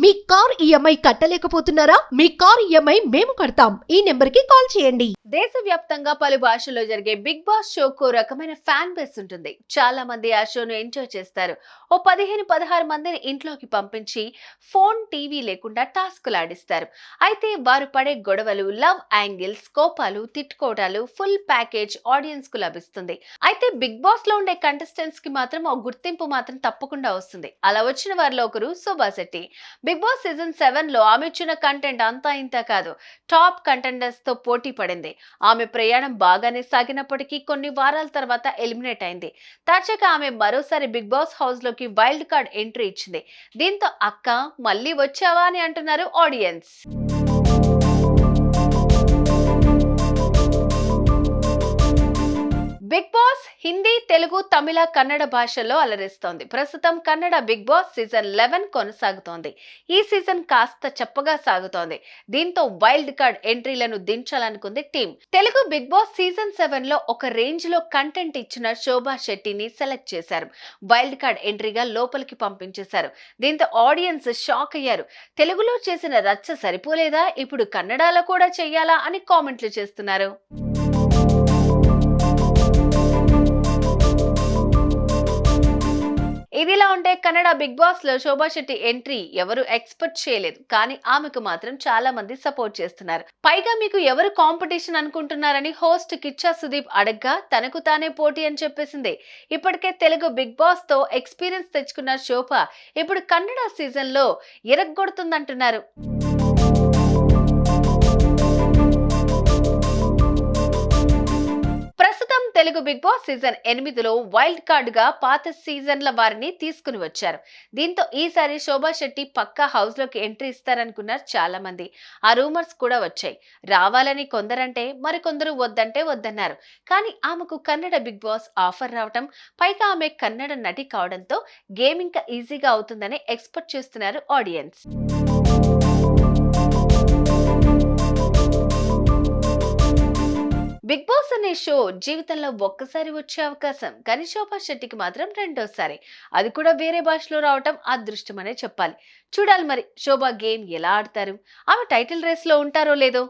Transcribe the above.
మీ car EMI కట్టలేకపోతున్నారా? మీ car EMI మేము కడతాం. ఈ నెంబర్కి కాల్ చేయండి. దేశవ్యాప్తంగా పలు భాషల్లో జరిగే బిగ్ బాస్ షోకు రకమైన ఫ్యాన్ బేస్ ఉంటుంది. చాలా మంది ఆ షోను ఎంజాయ్ చేస్తారు. ఓ 15-16 మందిని ఇంట్లోకి పంపించి ఫోన్, టీవీ లేకుండా టాస్కులు ఆడిస్తారు. అయితే వారు పడే గొడవలు, లవ్ యాంగిల్స్, కోపాలు, తిట్టుకోవడాలు ఫుల్ ప్యాకేజ్ ఆడియన్స్ కు లభిస్తుంది. అయితే బిగ్ బాస్ లో ఉండే కంటెస్టెంట్స్ కి మాత్రం ఓ గుర్తింపు మాత్రం తప్పకుండా వస్తుంది. అలా వచ్చిన వారిలో ఒకరు Shobha Shetty. Big Boss season 7 లో ఆమె ఇచ్చిన కంటెంట్ అంతా ఇంత కాదు. టాప్ కంటెండర్స్ తో పోటీ పడింది. ఆమె ప్రయాణం బాగానే సాగినప్పటికీ కొన్ని వారాల తర్వాత ఎలిమినేట్ అయింది. తాజాగా ఆమె మరోసారి బిగ్ బాస్ హౌస్ లోకి వైల్డ్ కార్డ్ ఎంట్రీ ఇచ్చింది. దీంతో అక్క మళ్ళీ వచ్చావా అని అంటున్నారు audience. Bigg Boss Hindi, Telugu, Tamil, Kannada భాషల్లో అలరిస్తోంది. ప్రస్తుతం కన్నడ బిగ్ బాస్ సీజన్ 11 కొనసాగుతోంది. ఈ సీజన్ కాస్త చప్పగా సాగుతోంది. దీంతో వైల్డ్ కార్డ్ ఎంట్రీలను దించాలనుకుంది team. Telugu Bigg Boss season 7 లో ఒక రేంజ్ లో కంటెంట్ ఇచ్చిన శోభా శెట్టిని సెలెక్ట్ చేశారు. వైల్డ్ కార్డ్ ఎంట్రీగా లోపలికి పంపించేశారు. దీంతో ఆడియన్స్ షాక్ అయ్యారు. తెలుగులో చేసిన రచ్చ సరిపోలేదా, ఇప్పుడు కన్నడలో కూడా చెయ్యాలా అని కామెంట్లు చేస్తున్నారు. ఇదిలా ఉంటే కన్నడ బిగ్ బాస్ లో శోభా శెట్టి ఎంట్రీ ఎవరు ఎక్స్పెక్ట్ చేయలేదు. కానీ ఆమెకు మాత్రం చాలా మంది సపోర్ట్ చేస్తున్నారు. పైగా మీకు ఎవరు కాంపిటీషన్ అనుకుంటున్నారని హోస్ట్ కిచ్చా సుదీప్ అడగ్గా తనకు తానే పోటీ అని చెప్పేసింది. ఇప్పటికే తెలుగు బిగ్ బాస్ తో ఎక్స్పీరియన్స్ తెచ్చుకున్న శోభ ఇప్పుడు కన్నడ సీజన్ లో ఇరగ్గొడుతుందంటున్నారు. తెలుగు బిగ్ బాస్ సీజన్ 8లో వైల్డ్ కార్డ్ గా పాత సీజన్ల వారిని తీసుకుని వచ్చారు. దీంతో ఈసారి శోభా శెట్టి పక్కా హౌస్ లోకి ఎంట్రీ ఇస్తారనుకున్నారు చాలా మంది. ఆ రూమర్స్ కూడా వచ్చాయి. రావాలని కొందరంటే మరికొందరు వద్దంటే వద్దన్నారు. కానీ ఆమెకు కన్నడ బిగ్ బాస్ ఆఫర్ రావటం, పైగా ఆమె కన్నడ నటి కావడంతో గేమ్ ఇంకా ఈజీగా అవుతుందని ఎక్స్పెక్ట్ చేస్తున్నారు ఆడియన్స్. బిగ్ బాస్ అనే షో జీవితంలో ఒక్కసారి వచ్చే అవకాశం, కానీ శోభా శెట్టికి మాత్రం రెండోసారి. అది కూడా వేరే భాషలో రావటం అదృష్టమనే చెప్పాలి. చూడాలి మరి శోభా గేమ్ ఎలా ఆడతారు, ఆమె టైటిల్ రేస్ లో ఉంటారో లేదో.